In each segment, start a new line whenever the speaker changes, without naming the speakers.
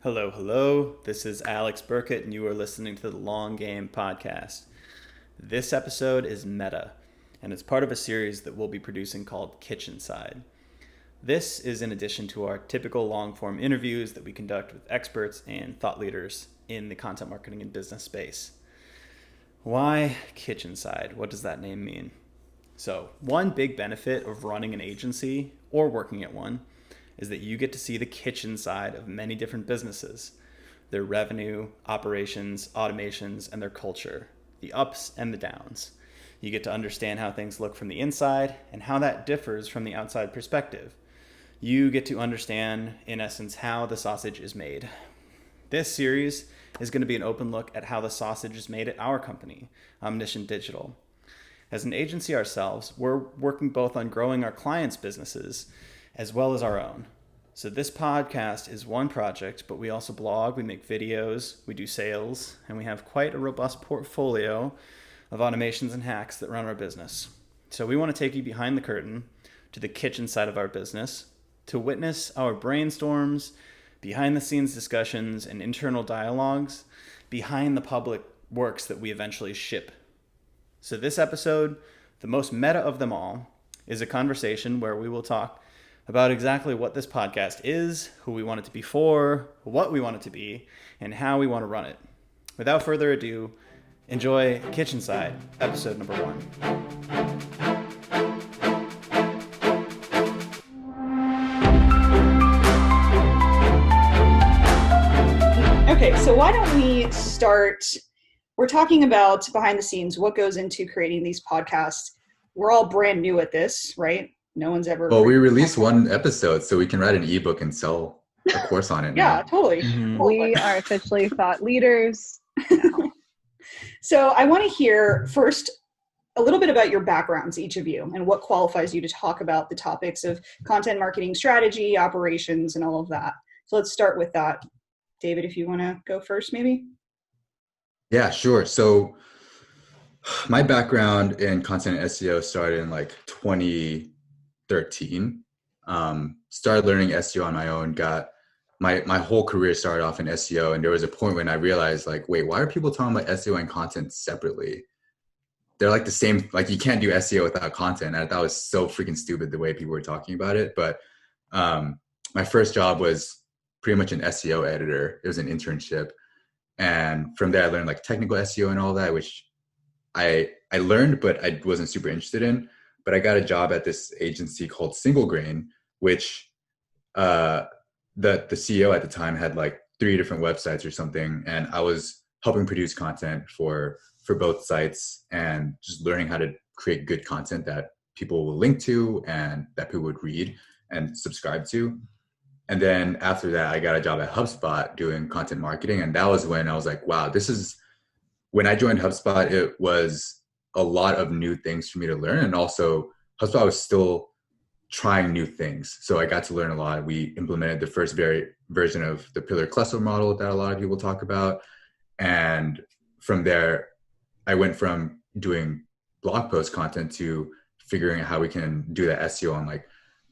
Hello, hello. This is Alex Burkett, and you are listening to the Long Game Podcast. This episode is meta, and it's part of a series that we'll be producing called Kitchen Side. This is in addition to our typical long-form interviews that we conduct with experts and thought leaders in the content marketing and business space. Why Kitchen Side? What does that name mean? So, one big benefit of running an agency or working at one is that you get to see the kitchen side of many different businesses, their revenue, operations, automations, and their culture, the ups and the downs. You get to understand how things look from the inside and how that differs from the outside perspective. You get to understand, in essence, how the sausage is made. This series is going to be an open look at how the sausage is made at our company, Omniscient Digital. As an agency ourselves, we're working both on growing our clients' businesses as well as our own. So this podcast is one project, but we also blog, we make videos, we do sales, and we have quite a robust portfolio of automations and hacks that run our business. So we want to take you behind the curtain to the kitchen side of our business to witness our brainstorms, behind the scenes discussions, and internal dialogues behind the public works that we eventually ship. So this episode, the most meta of them all, is a conversation where we will talk about exactly what this podcast is, who we want it to be for, what we want it to be, and how we want to run it. Without further ado, enjoy Kitchen Side, episode number 1.
Okay, so why don't we start? We're talking about behind the scenes, what goes into creating these podcasts. We're all brand new at this, right? No one's ever.
Well, we released one episode, so we can write an ebook and sell a course on it
Yeah,
now.
totally.
We are officially thought leaders now.
So I want to hear first a little bit about your backgrounds, each of you, and what qualifies you to talk about the topics of content marketing strategy, operations, and all of that. So let's start with that. David, if you want to go first, maybe.
Yeah, sure. So my background in content and SEO started in like 2013. Started learning SEO on my own, got my whole career started off in SEO. And there was a point when I realized like, wait, why are people talking about SEO and content separately? They're like the same, like you can't do SEO without content. And I thought it was so freaking stupid the way people were talking about it. But my first job was pretty much an SEO editor. It was an internship. And from there I learned like technical SEO and all that, which I learned, but I wasn't super interested in. But I got a job at this agency called Single Grain, which the CEO at the time had like 3 different websites or something. And I was helping produce content for both sites and just learning how to create good content that people will link to and that people would read and subscribe to. And then after that, I got a job at HubSpot doing content marketing. And that was when I was like, wow, when I joined HubSpot, it was a lot of new things for me to learn. And also HubSpot was still trying new things. So I got to learn a lot. We implemented the first version of the pillar cluster model that a lot of people talk about. And from there, I went from doing blog post content to figuring out how we can do that SEO on like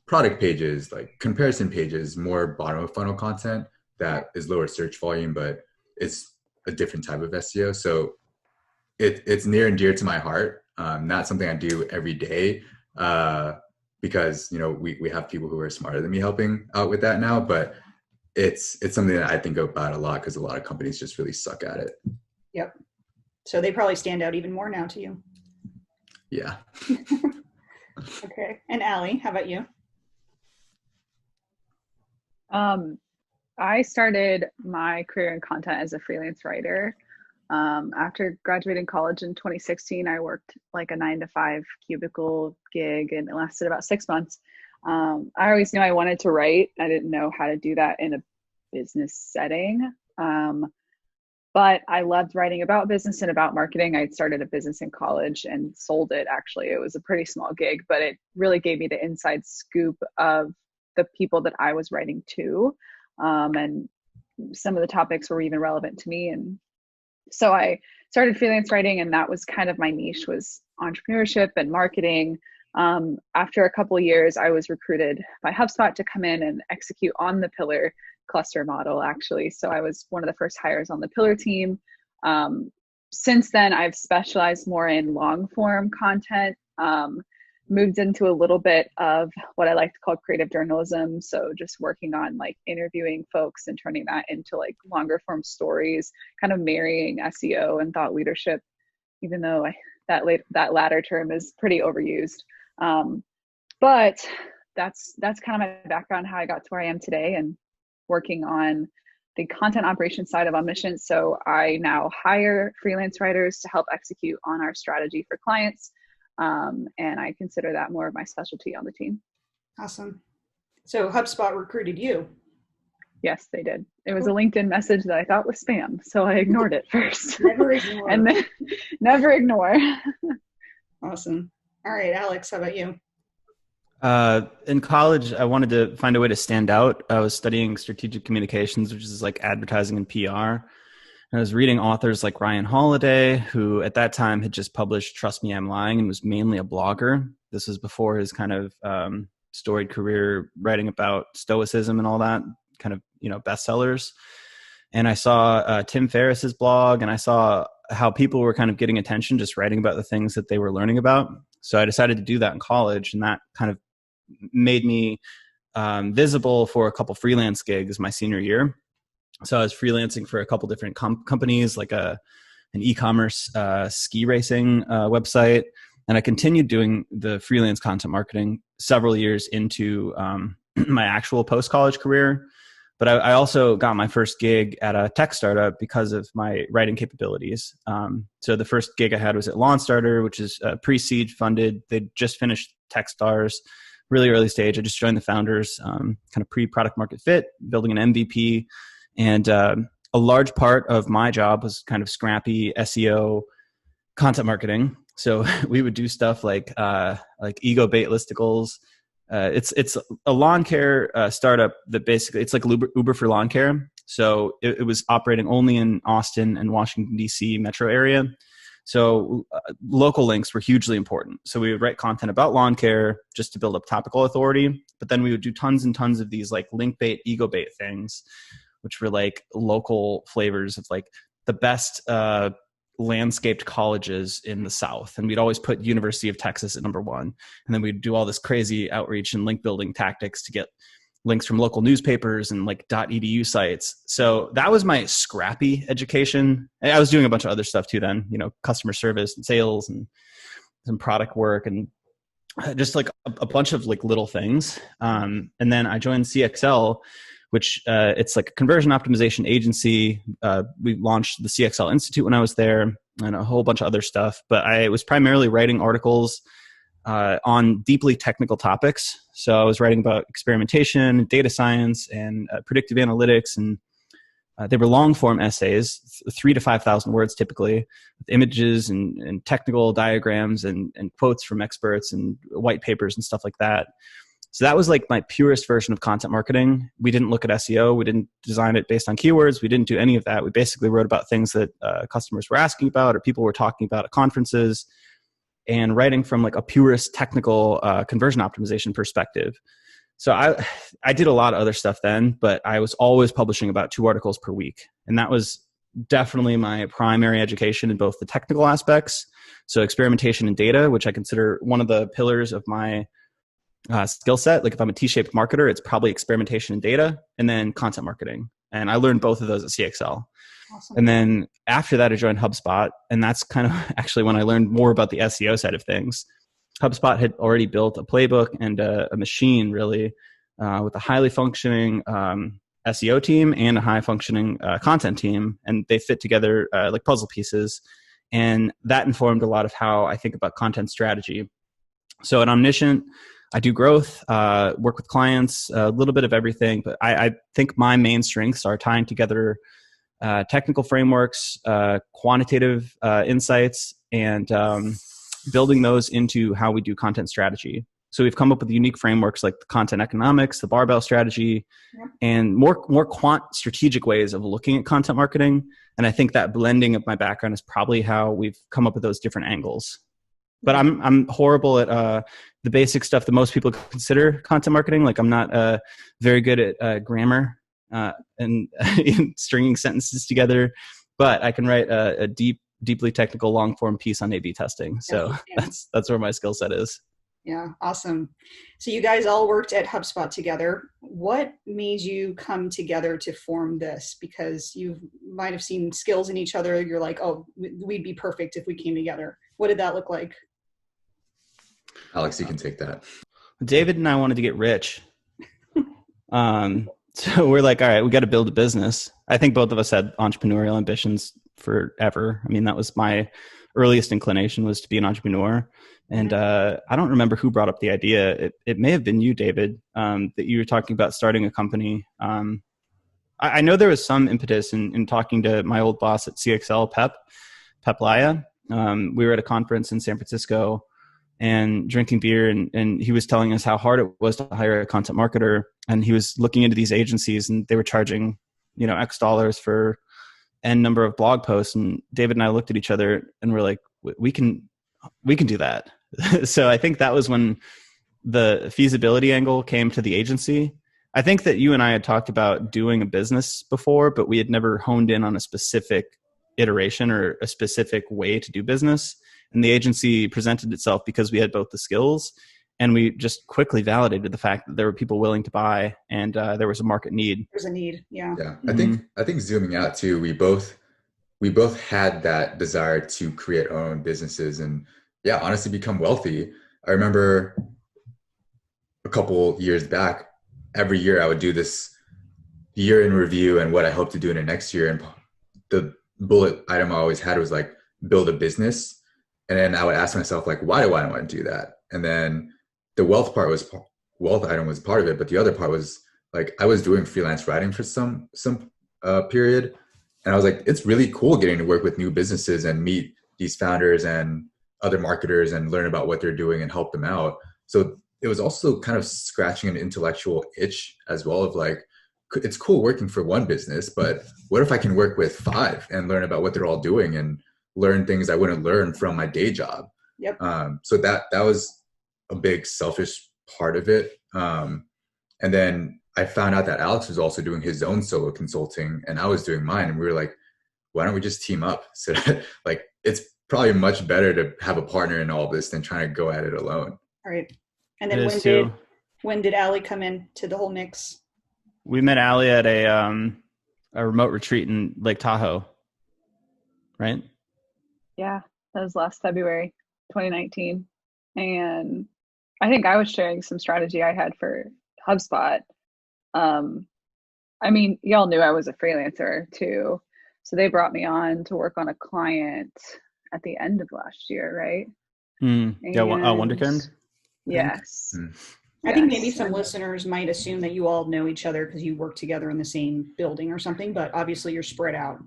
product pages, like comparison pages, more bottom of funnel content that is lower search volume, but it's a different type of SEO. So it's near and dear to my heart. Not something I do every day because, you know, we have people who are smarter than me helping out with that now, but it's something that I think about a lot because a lot of companies just really suck at it.
Yep. So they probably stand out even more now to you.
Yeah.
Okay. And Allie, how about you?
I started my career in content as a freelance writer. After graduating college in 2016, I worked like a 9-to-5 cubicle gig and it lasted about 6 months. I always knew I wanted to write. I didn't know how to do that in a business setting. But I loved writing about business and about marketing. I had started a business in college and sold it. Actually, it was a pretty small gig, but it really gave me the inside scoop of the people that I was writing to. And some of the topics were even relevant to me. And so I started freelance writing, and that was kind of my niche, was entrepreneurship and marketing. After a couple of years, I was recruited by HubSpot to come in and execute on the Pillar cluster model, actually. So I was one of the first hires on the Pillar team. Since then, I've specialized more in long form content, moved into a little bit of what I like to call creative journalism. So just working on like interviewing folks and turning that into like longer form stories, kind of marrying SEO and thought leadership, even though that latter term is pretty overused. But that's kind of my background, how I got to where I am today, and working on the content operations side of Omniscient. So I now hire freelance writers to help execute on our strategy for clients. And I consider that more of my specialty on the team.
Awesome. So HubSpot recruited you.
Yes, they did. It was a LinkedIn message that I thought was spam, so I ignored it first.
Never ignore.
And then never ignore.
Awesome. All right, Alex, how about you?
In college, I wanted to find a way to stand out. I was studying strategic communications, which is like advertising and PR. And I was reading authors like Ryan Holiday, who at that time had just published Trust Me, I'm Lying, and was mainly a blogger. This was before his kind of storied career writing about stoicism and all that, kind of, bestsellers. And I saw Tim Ferriss's blog, and I saw how people were kind of getting attention just writing about the things that they were learning about. So I decided to do that in college, and that kind of made me visible for a couple freelance gigs my senior year. So I was freelancing for a couple different companies, like an e-commerce ski racing website. And I continued doing the freelance content marketing several years into my actual post-college career. But I also got my first gig at a tech startup because of my writing capabilities. So the first gig I had was at LawnStarter, which is pre-seed funded. They just finished Techstars, really early stage. I just joined the founders, kind of pre-product market fit, building an MVP. And a large part of my job was kind of scrappy SEO content marketing. So we would do stuff like ego bait listicles. It's a lawn care startup that basically, it's like Uber for lawn care. So it was operating only in Austin and Washington, D.C. metro area. So local links were hugely important. So we would write content about lawn care just to build up topical authority. But then we would do tons and tons of these like link bait, ego bait things, which were like local flavors of like the best landscaped colleges in the South. And we'd always put University of Texas at number one. And then we'd do all this crazy outreach and link building tactics to get links from local newspapers and like .edu sites. So that was my scrappy education. I was doing a bunch of other stuff too then, customer service and sales and some product work and just like a bunch of like little things. And then I joined CXL, which it's like a conversion optimization agency. We launched the CXL Institute when I was there and a whole bunch of other stuff. But I was primarily writing articles on deeply technical topics. So I was writing about experimentation, data science, and predictive analytics. And they were long form essays, 3,000 to 5,000 words typically, with images and technical diagrams and quotes from experts and white papers and stuff like that. So that was like my purest version of content marketing. We didn't look at SEO. We didn't design it based on keywords. We didn't do any of that. We basically wrote about things that customers were asking about or people were talking about at conferences, and writing from like a purist technical conversion optimization perspective. So I did a lot of other stuff then, but I was always publishing about 2 articles per week. And that was definitely my primary education in both the technical aspects. So experimentation and data, which I consider one of the pillars of my skill set. Like if I'm a T-shaped marketer, it's probably experimentation and data, and then content marketing. And I learned both of those at CXL. Awesome. And then after that, I joined HubSpot. And that's kind of actually when I learned more about the SEO side of things. HubSpot had already built a playbook and a machine really with a highly functioning SEO team and a high functioning content team. And they fit together like puzzle pieces. And that informed a lot of how I think about content strategy. So at Omniscient, I do growth, work with clients, a little bit of everything, but I think my main strengths are tying together technical frameworks, quantitative insights, and building those into how we do content strategy. So we've come up with unique frameworks like the content economics, the barbell strategy, and more quant strategic ways of looking at content marketing. And I think that blending of my background is probably how we've come up with those different angles. but I'm horrible at the basic stuff that most people consider content marketing. Like I'm not very good at grammar and stringing sentences together, but I can write a deeply technical long form piece on A/B testing. So that's where my skill set is.
Yeah, awesome. So you guys all worked at HubSpot together. What made you come together to form this? Because you might have seen skills in each other. You're like, oh, we'd be perfect if we came together. What did that look like?
Alex, you can take that.
David and I wanted to get rich. So we're like, all right, we got to build a business. I think both of us had entrepreneurial ambitions forever. I mean, that was my earliest inclination, was to be an entrepreneur. And I don't remember who brought up the idea. It may have been you, David, that you were talking about starting a company. I know there was some impetus in talking to my old boss at CXL, Pep Laya. We were at a conference in San Francisco and drinking beer, and he was telling us how hard it was to hire a content marketer. And he was looking into these agencies, and they were charging, X dollars for N number of blog posts. And David and I looked at each other and we're like, we can do that. So I think that was when the feasibility angle came to the agency. I think that you and I had talked about doing a business before, but we had never honed in on a specific iteration or a specific way to do business. And the agency presented itself because we had both the skills, and we just quickly validated the fact that there were people willing to buy, and there was a market need.
There's a need. Yeah.
Yeah. I think zooming out too, we both had that desire to create our own businesses and honestly become wealthy. I remember a couple years back, every year I would do this year in review and what I hope to do in the next year. And the bullet item I always had was like, build a business. And then I would ask myself, like, why do I want to do that? And then the wealth item was part of it. But the other part was like, I was doing freelance writing for some period. And I was like, it's really cool getting to work with new businesses and meet these founders and other marketers and learn about what they're doing and help them out. So it was also kind of scratching an intellectual itch as well of like, it's cool working for one business, but what if I can work with 5 and learn about what they're all doing and learn things I wouldn't learn from my day job?
Yep.
So that was a big selfish part of it. And then I found out that Alex was also doing his own solo consulting and I was doing mine. And we were like, why don't we just team up? So that, like, it's probably much better to have a partner in all this than trying to go at it alone.
All right. And then when did Allie come in to the whole mix?
We met Allie at a remote retreat in Lake Tahoe, right?
Yeah, that was last February, 2019. And I think I was sharing some strategy I had for HubSpot. I mean, y'all knew I was a freelancer too. So they brought me on to work on a client at the end of last year, right?
Yeah, Wonderkind?
Yes.
I think maybe some listeners might assume that you all know each other because you work together in the same building or something, but obviously you're spread out.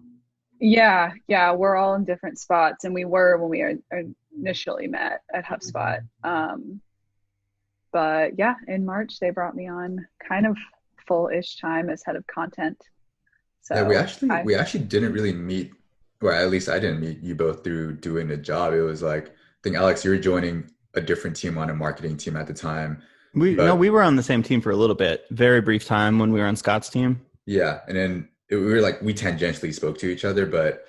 Yeah, we're all in different spots, and we were when we initially met at HubSpot. But yeah, in March they brought me on kind of full-ish time as head of content. So
yeah, we actually didn't really meet, or at least I didn't meet you both through doing the job. It was like, I think Alex, you were joining a different team on a marketing team at the time.
We were on the same team for a little bit, very brief time when we were on Scott's team.
Yeah, and then we tangentially spoke to each other, but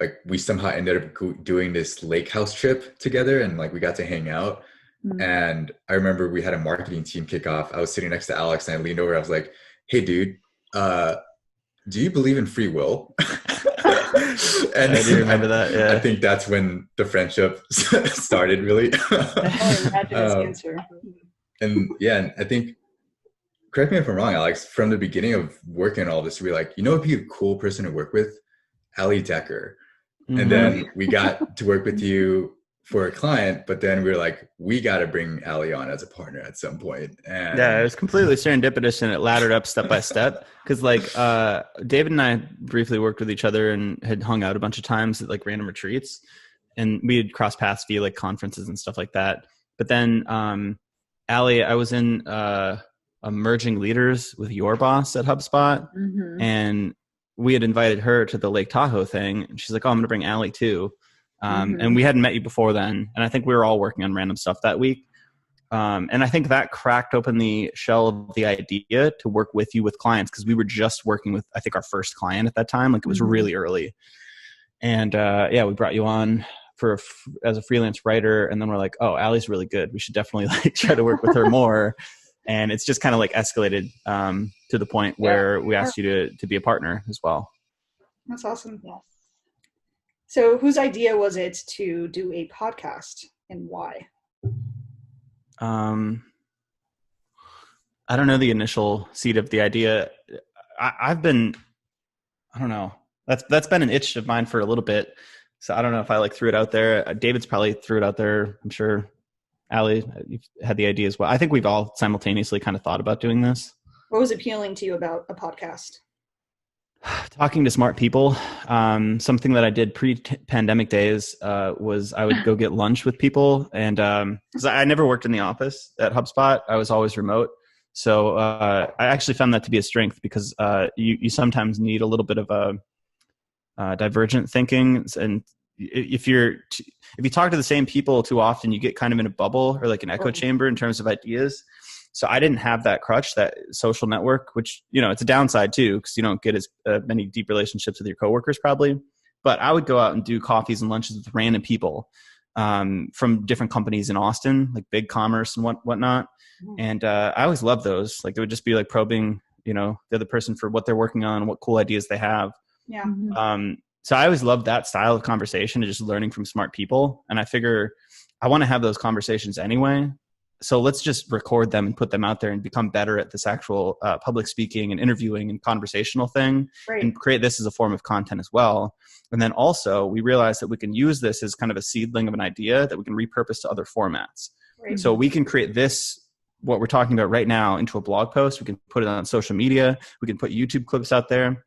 like we somehow ended up doing this lake house trip together, and like we got to hang out. Mm-hmm. And I remember we had a marketing team kickoff. I was sitting next to Alex, and I leaned over. I was like, "Hey, dude, do you believe in free will?" And
I do remember that. Yeah,
I think that's when the friendship started, really.
Answer.
And yeah, I think, correct me if I'm wrong, Alex, from the beginning of working on all this, we were like, would be a cool person to work with? Allie Decker. Mm-hmm. And then we got to work with you for a client, but then we were like, we got to bring Allie on as a partner at some point. And
yeah, it was completely serendipitous, and it laddered up step by step. Because like David and I briefly worked with each other and had hung out a bunch of times at like random retreats, and we had crossed paths via like conferences and stuff like that. But then Allie, I was in Emerging Leaders with your boss at HubSpot, mm-hmm. and we had invited her to the Lake Tahoe thing, and she's like, "Oh, I'm going to bring Allie too." And we hadn't met you before then. And I think we were all working on random stuff that week. And I think that cracked open the shell of the idea to work with you with clients, because we were just working with, I think, our first client at that time. Like, it was really early. And we brought you on as a freelance writer. And then we're like, oh, Allie's really good. We should definitely like try to work with her more. And it's just kind of like escalated to the point where we asked you to be a partner as well.
That's awesome.
Yes.
So whose idea was it to do a podcast, and why?
I don't know the initial seed of the idea. I don't know. That's been an itch of mine for a little bit. So I don't know if I like threw it out there. David's probably threw it out there. I'm sure. Allie, you've had the idea as well. I think we've all simultaneously kind of thought about doing this.
What was appealing to you about a podcast?
Talking to smart people. Something that I did pre-pandemic days was I would go get lunch with people, and because I never worked in the office at HubSpot, I was always remote. So I actually found that to be a strength, because you sometimes need a little bit of a divergent thinking, and if you talk to the same people too often, you get kind of in a bubble or like an echo chamber in terms of ideas. So I didn't have that crutch, that social network, which, it's a downside too, because you don't get as many deep relationships with your coworkers probably. But I would go out and do coffees and lunches with random people from different companies in Austin, like big commerce and whatnot. And I always loved those. Like, it would just be like probing, the other person for what they're working on, what cool ideas they have.
Yeah.
So I always loved that style of conversation, and just learning from smart people. And I figure I want to have those conversations anyway. So let's just record them and put them out there and become better at this actual public speaking and interviewing and conversational thing, and create this as a form of content as well. And then also we realized that we can use this as kind of a seedling of an idea that we can repurpose to other formats.
Right.
So we can create this, what we're talking about right now, into a blog post. We can put it on social media. We can put YouTube clips out there.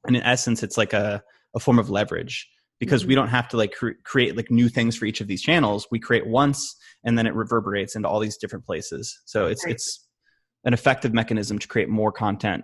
And in essence, it's like a form of leverage, because we don't have to like create like new things for each of these channels. We create once, and then it reverberates into all these different places. So it's an effective mechanism to create more content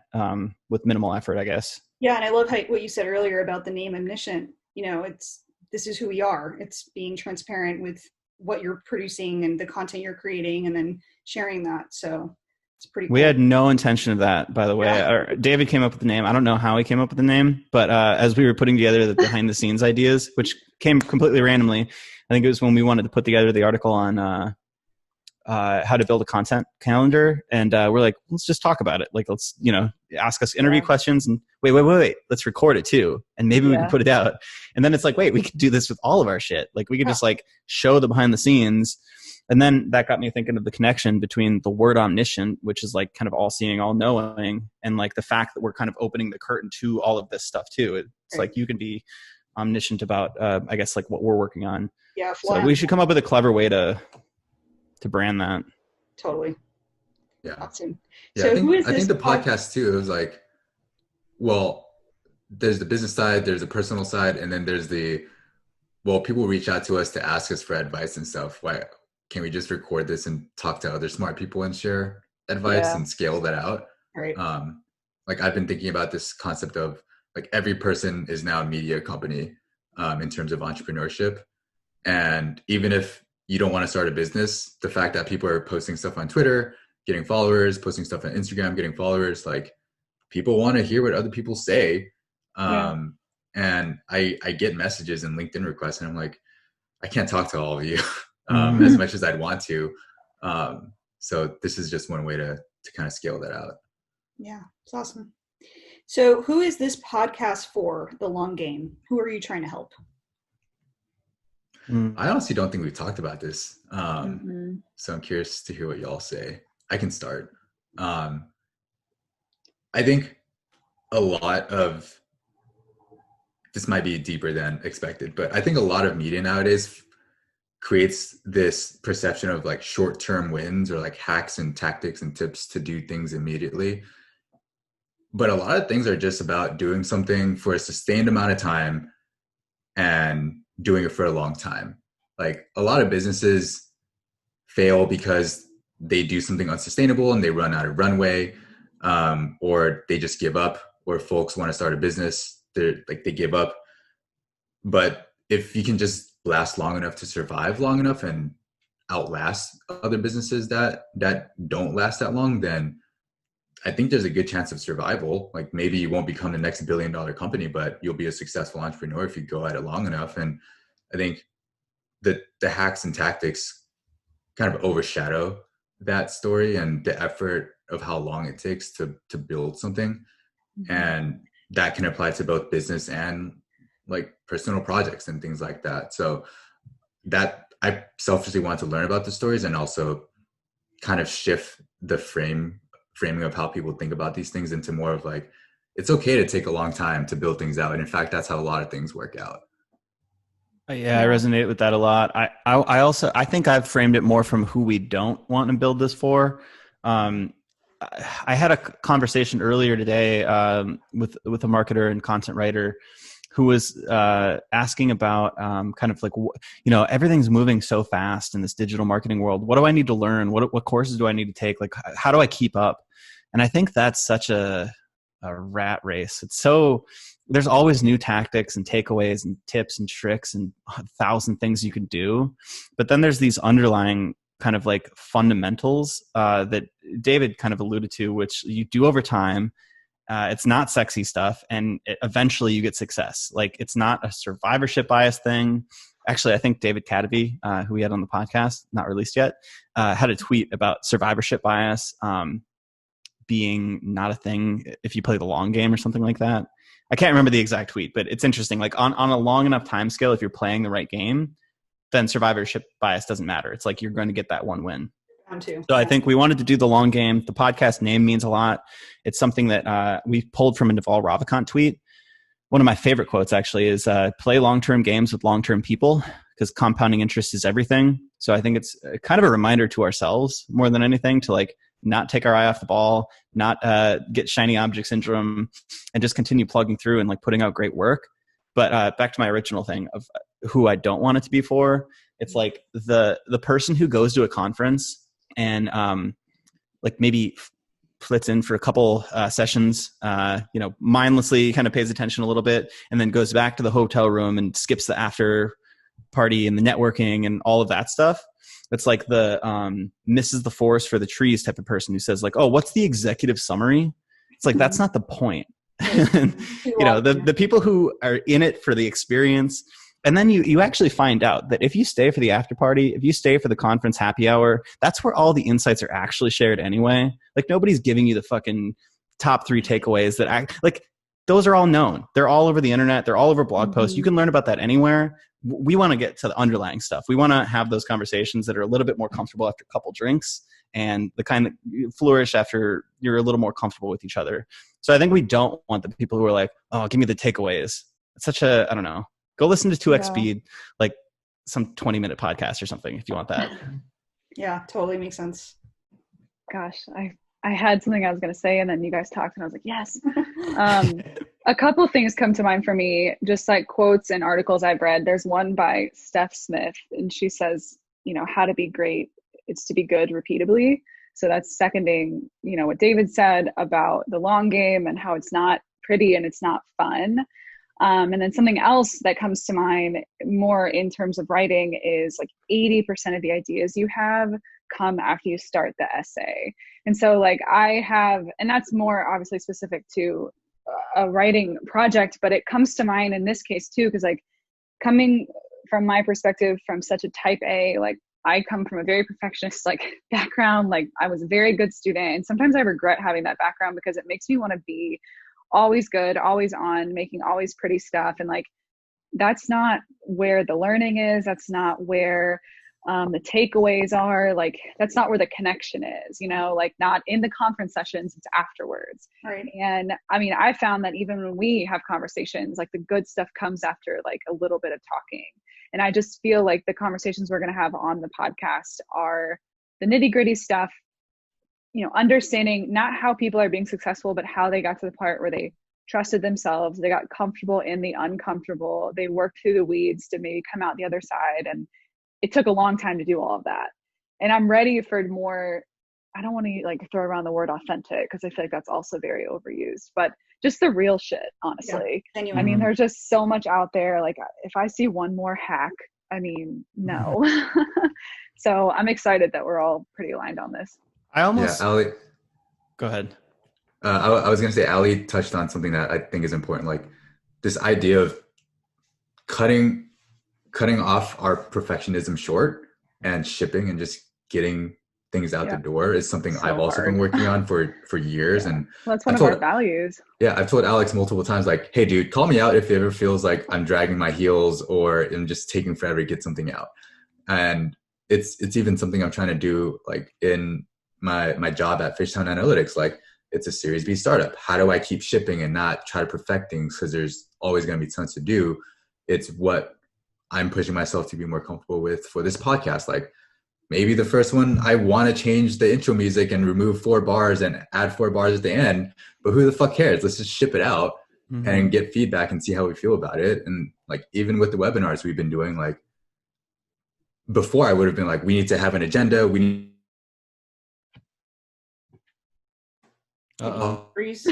with minimal effort, I guess.
Yeah, and I love what you said earlier about the name Omniscient. This is who we are. It's being transparent with what you're producing and the content you're creating, and then sharing that. So it's pretty cool.
We had no intention of that, by the way.
Yeah.
David came up with the name. I don't know how he came up with the name, but as we were putting together the behind the scenes ideas, which came completely randomly, I think it was when we wanted to put together the article on how to build a content calendar. And we're like, let's just talk about it. Like, let's, ask us interview questions, and wait, let's record it too. And maybe we can put it out. And then it's like, wait, we could do this with all of our shit. Like, we could just like show the behind the scenes. And then that got me thinking of the connection between the word omniscient, which is like kind of all seeing, all knowing, and like the fact that we're kind of opening the curtain to all of this stuff too. It's like you can be omniscient about, I guess, like what we're working on.
Yeah.
So we should come up with a clever way to brand that.
Totally.
Yeah.
Awesome.
Yeah,
So
I think the podcast too, it was like, well, there's the business side, there's the personal side, and then there's people reach out to us to ask us for advice and stuff. Why can't we just record this and talk to other smart people and share advice and scale that out?
Right.
Like, I've been thinking about this concept of like every person is now a media company in terms of entrepreneurship. And even if you don't want to start a business, the fact that people are posting stuff on Twitter, getting followers, posting stuff on Instagram, getting followers, like, people want to hear what other people say. And I get messages and LinkedIn requests, and I'm like, I can't talk to all of you as much as I'd want to. So this is just one way to kind of scale that out.
Yeah, it's awesome. So who is this podcast for, The Long Game? Who are you trying to help?
I honestly don't think we've talked about this. So I'm curious to hear what y'all say. I can start. I think a lot of, this might be deeper than expected, but I think a lot of media nowadays creates this perception of like short-term wins, or like hacks and tactics and tips to do things immediately. But a lot of things are just about doing something for a sustained amount of time and doing it for a long time. Like, a lot of businesses fail because they do something unsustainable and they run out of runway, or they just give up, or folks want to start a business, they give up. But if you can just last long enough to survive long enough and outlast other businesses that don't last that long, then I think there's a good chance of survival. Like maybe you won't become the next billion-dollar company, but you'll be a successful entrepreneur if you go at it long enough. And I think the hacks and tactics kind of overshadow that story and the effort of how long it takes to build something.
Mm-hmm.
And that can apply to both business and like personal projects and things like that. So that I selfishly want to learn about the stories and also kind of shift the framing of how people think about these things into more of like, it's okay to take a long time to build things out. And in fact, that's how a lot of things work out.
Yeah, I resonate with that a lot. I also, I think I've framed it more from who we don't want to build this for. I had a conversation earlier today with a marketer and content writer who was asking about kind of like, everything's moving so fast in this digital marketing world. What do I need to learn? What courses do I need to take? Like, how do I keep up? And I think that's such a rat race. It's so, there's always new tactics and takeaways and tips and tricks and 1,000 things you can do. But then there's these underlying kind of like fundamentals that David kind of alluded to, which you do over time. It's not sexy stuff. And eventually you get success. Like it's not a survivorship bias thing. Actually, I think David Cadavy, who we had on the podcast, not released yet, had a tweet about survivorship bias being not a thing if you play the long game or something like that. I can't remember the exact tweet, but it's interesting. Like on a long enough time scale, if you're playing the right game, then survivorship bias doesn't matter. It's like you're going to get that one win. So I think we wanted to do the long game. The podcast name means a lot. It's something that we pulled from a Naval Ravikant tweet. One of my favorite quotes actually is play long-term games with long-term people because compounding interest is everything. So I think it's kind of a reminder to ourselves more than anything to like not take our eye off the ball, not get shiny object syndrome, and just continue plugging through and like putting out great work. But back to my original thing of who I don't want it to be for. It's like the person who goes to a conference and like maybe flits in for a couple sessions, mindlessly kind of pays attention a little bit and then goes back to the hotel room and skips the after party and the networking and all of that stuff. It's like the misses the forest for the trees type of person who says like, oh, what's the executive summary? It's like, that's not the point. The people who are in it for the experience. And then you actually find out that if you stay for the after party, if you stay for the conference happy hour, that's where all the insights are actually shared anyway. Like nobody's giving you the fucking top 3 takeaways like those are all known. They're all over the internet. They're all over blog posts. You can learn about that anywhere. We want to get to the underlying stuff. We want to have those conversations that are a little bit more comfortable after a couple drinks and the kind that flourish after you're a little more comfortable with each other. So I think we don't want the people who are like, oh, give me the takeaways. It's such a, I don't know. Go listen to 2x speed, like some 20-minute podcast or something if you want that.
Yeah, totally makes sense.
Gosh, I had something I was going to say and then you guys talked and I was like, yes. A couple things come to mind for me, just like quotes and articles I've read. There's one by Steph Smith and she says, how to be great, it's to be good repeatably. So that's seconding, what David said about the long game and how it's not pretty and it's not fun. And then something else that comes to mind more in terms of writing is like 80% of the ideas you have come after you start the essay. And so like I have, and that's more obviously specific to a writing project, but it comes to mind in this case too, because like coming from my perspective from such a type A, like I come from a very perfectionist like background, like I was a very good student. And sometimes I regret having that background because it makes me want to be always good, always on, making always pretty stuff. And like, that's not where the learning is. That's not where the takeaways are. Like, that's not where the connection is, like not in the conference sessions, it's afterwards.
Right.
And I mean, I found that even when we have conversations, like the good stuff comes after like a little bit of talking. And I just feel like the conversations we're going to have on the podcast are the nitty gritty stuff, understanding not how people are being successful, but how they got to the part where they trusted themselves, they got comfortable in the uncomfortable, they worked through the weeds to maybe come out the other side. And it took a long time to do all of that. And I'm ready for more, I don't want to like throw around the word authentic because I feel like that's also very overused, but just the real shit, honestly.
Yeah,
I mean, there's just so much out there. Like if I see one more hack I mean, no. So I'm excited that we're all pretty aligned on this.
I almost
Ali,
go ahead.
I was going to say, Ali touched on something that I think is important, like this idea of cutting off our perfectionism short and shipping and just getting things out the door is something
So
I've also
hard.
been working on for years. And
Well, that's one of our values.
Yeah, I've told Alex multiple times, like, hey, dude, call me out if it ever feels like I'm dragging my heels or I'm just taking forever to get something out. And it's even something I'm trying to do, like in my job at Fishtown Analytics. Like, it's a Series B startup. How do I keep shipping and not try to perfect things? Because there's always going to be tons to do. It's what I'm pushing myself to be more comfortable with for this podcast. Like, maybe the first one, I want to change the intro music and remove 4 bars and add 4 bars at the end, but who the fuck cares? Let's just ship it out and get feedback and see how we feel about it. And like, even with the webinars we've been doing, like before I would have been like, we need to have an agenda. We need
Freeze.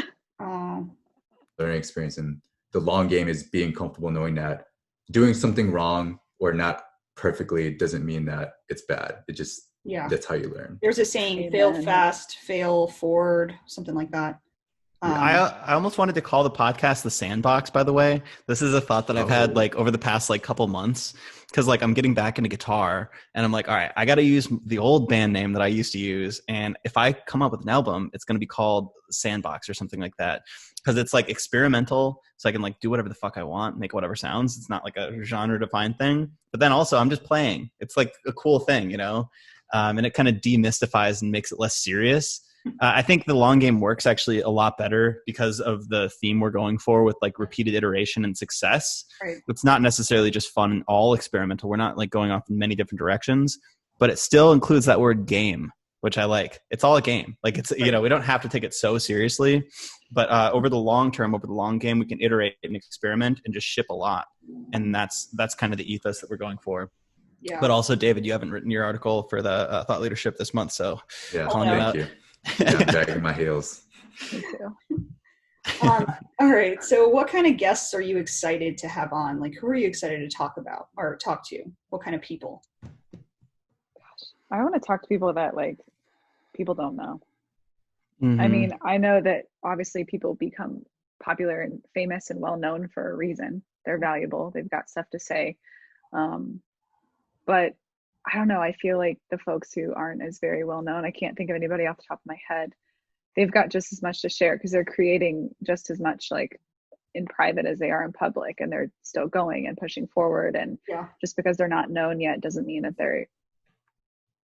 learning experience. And the long game is being comfortable knowing that doing something wrong or not perfectly doesn't mean that it's bad. It just, that's how you learn.
There's a saying, fail fast, fail forward, something like that.
I almost wanted to call the podcast the Sandbox, by the way. This is a thought that I've had like over the past like couple months, because like I'm getting back into guitar and I'm like, all right, I got to use the old band name that I used to use. And if I come up with an album, it's going to be called Sandbox or something like that, because it's like experimental. So I can like do whatever the fuck I want, make whatever sounds. It's not like a genre defined thing, but then also I'm just playing. It's like a cool thing, you know? And it kind of demystifies and makes it less serious. I think the long game works actually a lot better because of the theme we're going for with like repeated iteration and success.
Right.
It's not necessarily just fun and all experimental. We're not like going off in many different directions, but it still includes that word game, which I like. It's all a game. Like it's, you know, we don't have to take it so seriously, but over the long term, over the long game, we can iterate and experiment and just ship a lot. And that's kind of the ethos that we're going for.
Yeah.
But also, David, you haven't written your article for the Thought Leadership this month, so
calling you out. Yeah, I'm dragging my heels.
Me too.
All right. So what kind of guests are you excited to have on? Like, who are you excited to talk about or talk to? What kind of people?
I want to talk to people that like people don't know.
Mm-hmm.
I mean, I know that obviously people become popular and famous and well known for a reason. They're valuable. They've got stuff to say. But I don't know. I feel like the folks who aren't as very well known, I can't think of anybody off the top of my head. They've got just as much to share because they're creating just as much like in private as they are in public, and they're still going and pushing forward. And just because they're not known yet doesn't mean that they're,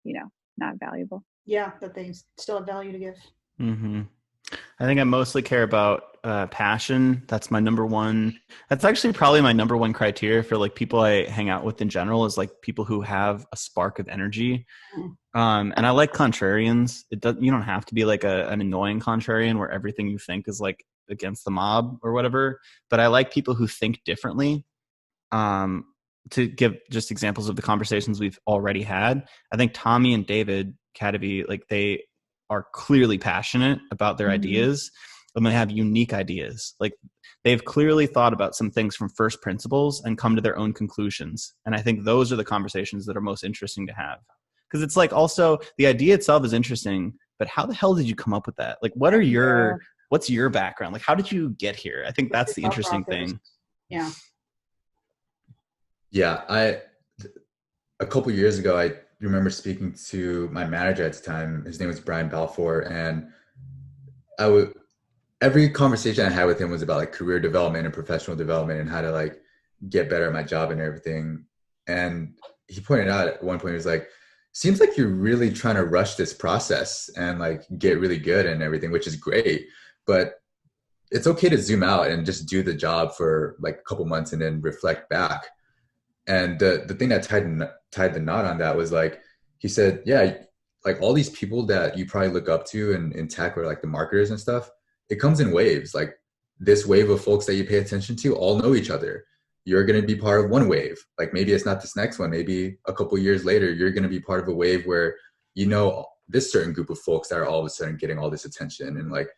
you know, not valuable.
Yeah, that they still have value to give.
Mm-hmm. I think I mostly care about passion. That's my number one. That's actually probably my number one criteria for like people I hang out with in general is like people who have a spark of energy. And I like contrarians. You don't have to be like an annoying contrarian where everything you think is like against the mob or whatever. But I like people who think differently. To give just examples of the conversations we've already had, I think Tommy and David Cadeby, like they are clearly passionate about their ideas, and they have unique ideas. Like they've clearly thought about some things from first principles and come to their own conclusions. And I think those are the conversations that are most interesting to have. Because it's like also the idea itself is interesting, but how the hell did you come up with that? Like what's your background? Like how did you get here? I think that's the interesting thing.
Yeah.
Yeah. A couple years ago, I remember speaking to my manager at the time. His name was Brian Balfour, and every conversation I had with him was about like career development and professional development and how to like get better at my job and everything. And he pointed out at one point, he was like, seems like you're really trying to rush this process and like get really good and everything, which is great, but it's okay to zoom out and just do the job for like a couple months and then reflect back. And the thing that tied the knot on that was like, he said, yeah, like all these people that you probably look up to in tech or like the marketers and stuff, it comes in waves. Like this wave of folks that you pay attention to all know each other. You're going to be part of one wave. Like maybe it's not this next one. Maybe a couple years later, you're going to be part of a wave where, you know, this certain group of folks that are all of a sudden getting all this attention and like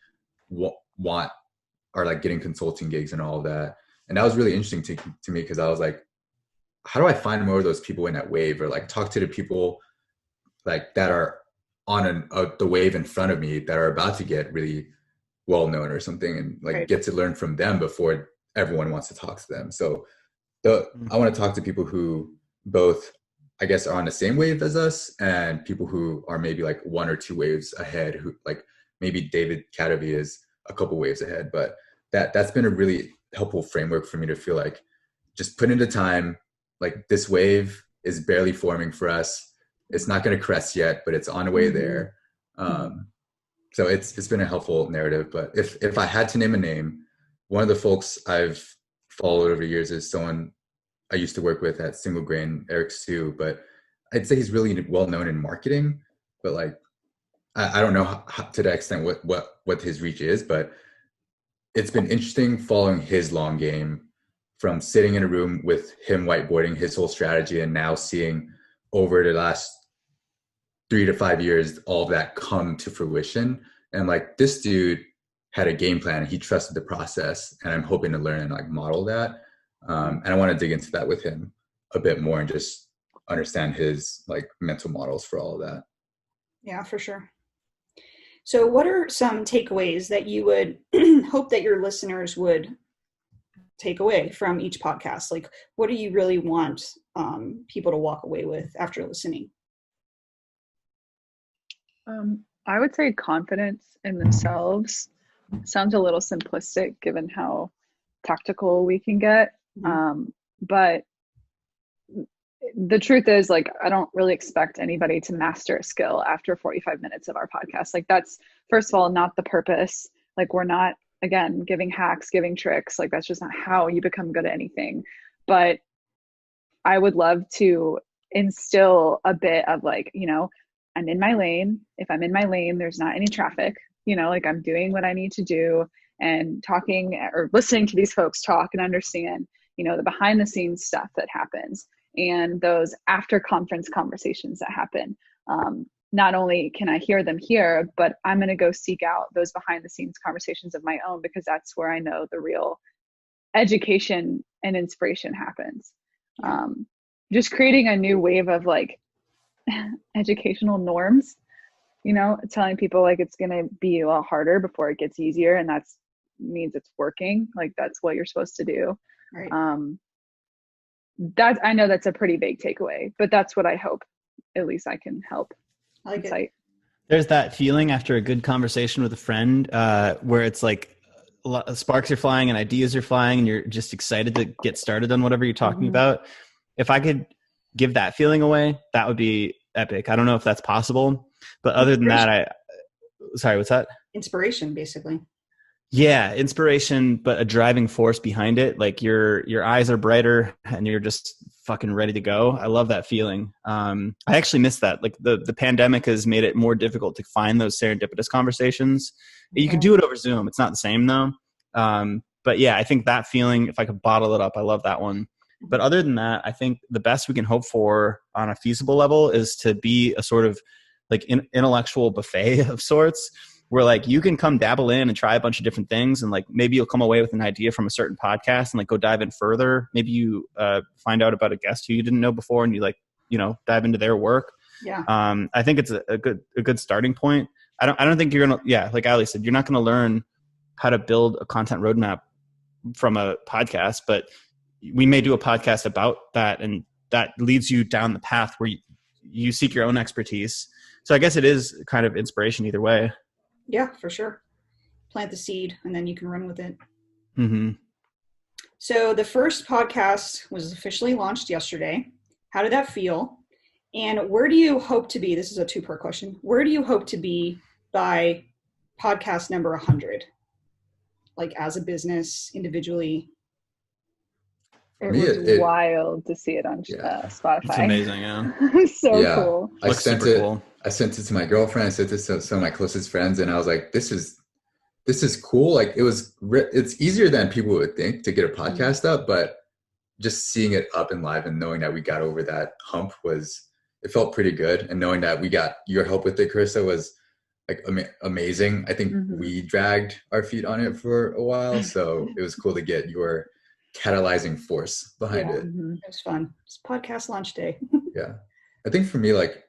are like getting consulting gigs and all of that. And that was really interesting to me because I was like, how do I find more of those people in that wave, or like talk to the people like that are on the wave in front of me that are about to get really well known or something, and like
Right.
get to learn from them before everyone wants to talk to them. So I want to talk to people who both, I guess, are on the same wave as us, and people who are maybe like one or two waves ahead, who like maybe David Kadavi is a couple waves ahead. But that's been a really helpful framework for me to feel like just put into time, like this wave is barely forming for us. It's not going to crest yet, but it's on the way there. So it's been a helpful narrative. But if I had to name a name, one of the folks I've followed over the years is someone I used to work with at Single Grain, Eric Sue, but I'd say he's really well known in marketing, but like, I don't know how, to the extent what his reach is, but it's been interesting following his long game, from sitting in a room with him whiteboarding his whole strategy, and now seeing over the last 3 to 5 years all of that come to fruition. And like, this dude had a game plan, he trusted the process, and I'm hoping to learn and like model that. And I want to dig into that with him a bit more and just understand his like mental models for all of that.
Yeah, for sure. So what are some takeaways that you would hope that your listeners would take away from each podcast? Like, what do you really want people to walk away with after listening?
I would say confidence in themselves. Sounds a little simplistic given how tactical we can get. But the truth is, like, I don't really expect anybody to master a skill after 45 minutes of our podcast. Like, that's, first of all, not the purpose. Like, we're not, again, giving hacks, giving tricks. Like, that's just not how you become good at anything. But I would love to instill a bit of like, you know, I'm in my lane. If I'm in my lane, there's not any traffic, you know, like I'm doing what I need to do, and talking or listening to these folks talk and understand, you know, the behind the scenes stuff that happens and those after conference conversations that happen. Not only can I hear them here, but I'm going to go seek out those behind the scenes conversations of my own, because that's where I know the real education and inspiration happens. Just creating a new wave of like educational norms, you know, telling people like it's going to be a lot harder before it gets easier, and that's means it's working. Like, that's what you're supposed to do.
Right.
That, I know that's a pretty big takeaway, but that's what I hope at least I can help insight.
There's that feeling after a good conversation with a friend where it's like sparks are flying and ideas are flying and you're just excited to get started on whatever you're talking about. If I could give that feeling away, that would be epic. I don't know if that's possible, but other than that, sorry, what's that?
Inspiration, basically.
Yeah, inspiration, but a driving force behind it. Like your eyes are brighter and you're just fucking ready to go. I love that feeling. I actually miss that. Like the pandemic has made it more difficult to find those serendipitous conversations. You can do it over Zoom. It's not the same though. But yeah, I think that feeling, if I could bottle it up, I love that one. But other than that, I think the best we can hope for on a feasible level is to be a sort of like intellectual buffet of sorts, where like you can come dabble in and try a bunch of different things, and like maybe you'll come away with an idea from a certain podcast and like go dive in further. Maybe you find out about a guest who you didn't know before and you like, you know, dive into their work.
Yeah.
I think it's a good starting point. I don't think you're gonna, yeah, like Ali said, you're not gonna learn how to build a content roadmap from a podcast, but we may do a podcast about that, and that leads you down the path where you seek your own expertise. So I guess it is kind of inspiration either way.
Yeah, for sure. Plant the seed and then you can run with it.
Mm-hmm.
So the first podcast was officially launched yesterday. How did that feel? And where do you hope to be? This is a two-part question. Where do you hope to be by podcast number 100? Like as a business, individually?
It was wild to see it on Spotify.
It's amazing, yeah.
So cool.
I sent it to my girlfriend. I sent it to some of my closest friends, and I was like, "This is cool." Like it's easier than people would think to get a podcast up, but just seeing it up and live and knowing that we got over that hump it felt pretty good. And knowing that we got your help with it, Carissa, was like amazing. I think we dragged our feet on it for a while, so it was cool to get your catalyzing force behind it.
Mm-hmm. It was fun. It's podcast launch day.
Yeah. I think for me, like,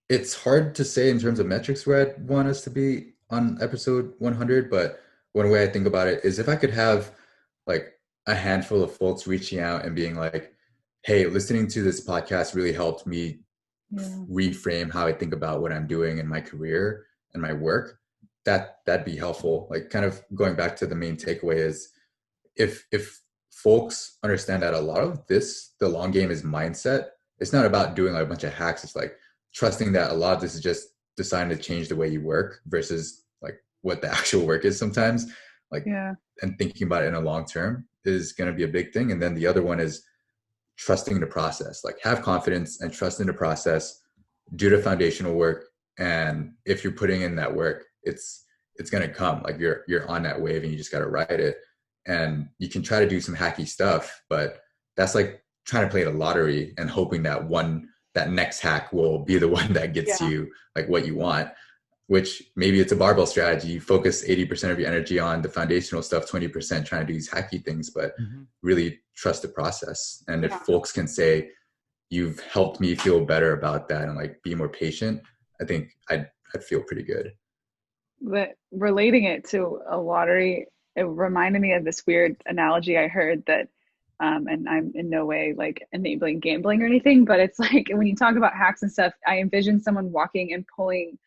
it's hard to say in terms of metrics where I'd want us to be on episode 100, but one way I think about it is if I could have like a handful of folks reaching out and being like, hey, listening to this podcast really helped me reframe how I think about what I'm doing in my career and my work, that'd be helpful. Like, kind of going back to the main takeaway is if folks understand that a lot of this, the long game is mindset. It's not about doing like a bunch of hacks. It's like trusting that a lot of this is just deciding to change the way you work versus like what the actual work is sometimes. Like, and thinking about it in a long term is going to be a big thing. And then the other one is trusting the process. Like, have confidence and trust in the process, do the foundational work. And if you're putting in that work, it's going to come. Like, you're on that wave and you just got to ride it. And you can try to do some hacky stuff, but that's like trying to play the lottery and hoping that next hack will be the one that gets you like what you want, which maybe it's a barbell strategy. You focus 80% of your energy on the foundational stuff, 20% trying to do these hacky things, but really trust the process. And if folks can say, you've helped me feel better about that and like be more patient, I think I'd feel pretty good.
But relating it to a lottery, it reminded me of this weird analogy I heard that, and I'm in no way like enabling gambling or anything, but it's like when you talk about hacks and stuff, I envision someone walking and pulling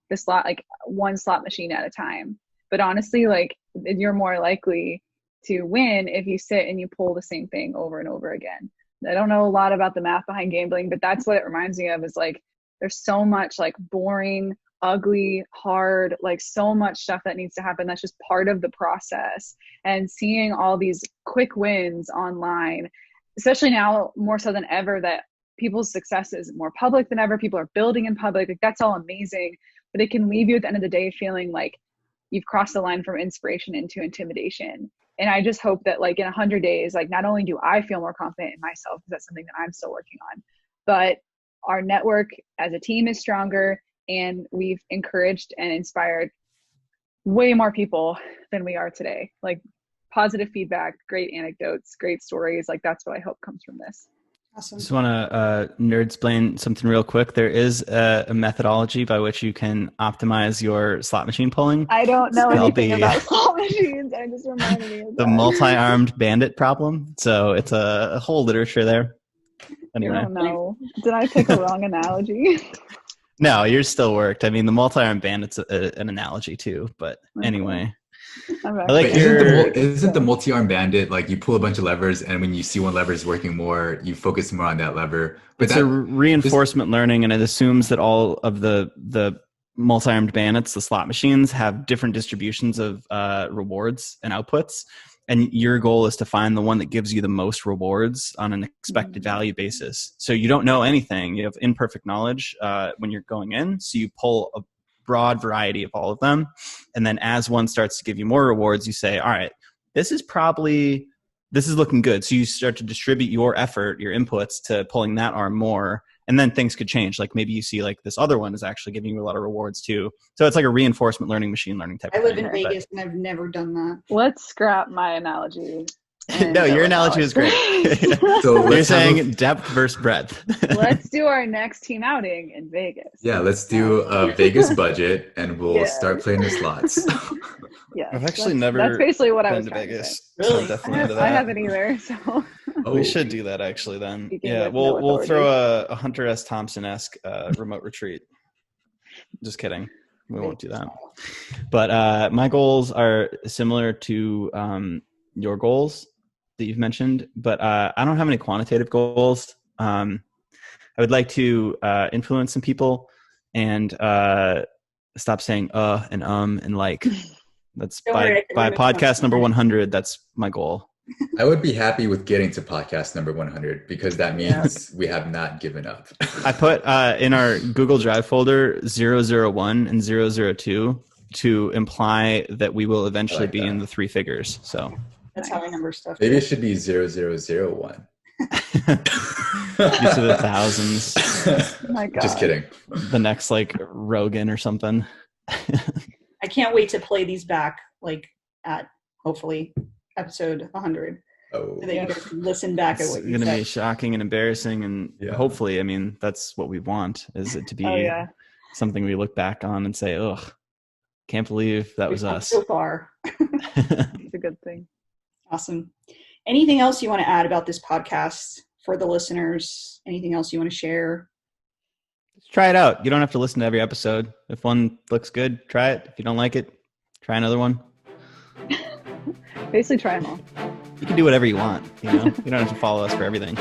the slot, like one slot machine at a time. But honestly, like, you're more likely to win if you sit and you pull the same thing over and over again. I don't know a lot about the math behind gambling, but that's what it reminds me of, is like, there's so much like boring, ugly, hard, like so much stuff that needs to happen. That's just part of the process. And seeing all these quick wins online, especially now more so than ever, that people's success is more public than ever. People are building in public. Like, that's all amazing, but it can leave you at the end of the day feeling like you've crossed the line from inspiration into intimidation. And I just hope that like in 100 days, like, not only do I feel more confident in myself, because that's something that I'm still working on, but our network as a team is stronger, and we've encouraged and inspired way more people than we are today. Like, positive feedback, great anecdotes, great stories. Like, that's what I hope comes from this.
Awesome.
Just want to nerd-splain something real quick. There is a methodology by which you can optimize your slot machine pulling.
I don't know anything about slot machines. I just reminded me of
the
that.
multi-armed bandit problem. So it's a whole literature there. Anyway.
I don't know. Did I pick a wrong analogy?
No, yours still worked. I mean, the multi-armed bandit's an analogy too. But anyway.
I
like, isn't the multi-arm bandit like you pull a bunch of levers, and when you see one lever is working more, you focus more on that lever? But
it's a reinforcement learning, and it assumes that all of the multi-armed bandits, the slot machines, have different distributions of rewards and outputs. And your goal is to find the one that gives you the most rewards on an expected value basis. So you don't know anything. You have imperfect knowledge when you're going in. So you pull a broad variety of all of them. And then as one starts to give you more rewards, you say, all right, this is looking good. So you start to distribute your effort, your inputs to pulling that arm more. And then things could change. Like, maybe you see like this other one is actually giving you a lot of rewards too. So it's like a reinforcement learning, machine learning type of thing.
I live in Vegas and I've never done that.
Let's scrap my analogy.
No, your analogy was great. So you're saying depth versus breadth.
Let's do our next team outing in Vegas.
Yeah, let's do a Vegas budget and we'll start playing the slots.
Yeah,
I've actually never
that's basically what I was
been to Vegas.
Really?
So definitely into that.
I haven't either. So
we should do that actually then.
Yeah,
we'll throw a Hunter S. Thompson-esque remote retreat. Just kidding. We won't do that. But my goals are similar to your goals that you've mentioned, but I don't have any quantitative goals. I would like to influence some people and stop saying and like. That's by podcast number 100. That's my goal.
I would be happy with getting to podcast number 100 because that means we have not given up.
I put in our Google Drive folder 001 and 002 to imply that we will eventually be in the three figures. So
that's how I number stuff.
Maybe it should be 0001.
These are the thousands.
Oh my God.
Just kidding.
The next like Rogan or something.
I can't wait to play these back, like at hopefully episode 100.
Oh,
So that you guys can listen back at
It's
what you
going to
said.
be shocking and embarrassing, and
Yeah.
hopefully, I mean, that's what we want, is it to be
Oh yeah.
something we look back on and say, ugh, can't believe that was
We've come
us.
so far.
It's a good thing.
Awesome. Anything else you want to add about this podcast for the listeners? Anything else you want to share?
Just try it out. You don't have to listen to every episode. If one looks good, try it. If you don't like it, try another one.
Basically, try them all.
You can do whatever you want. You know, you don't have to follow us for everything.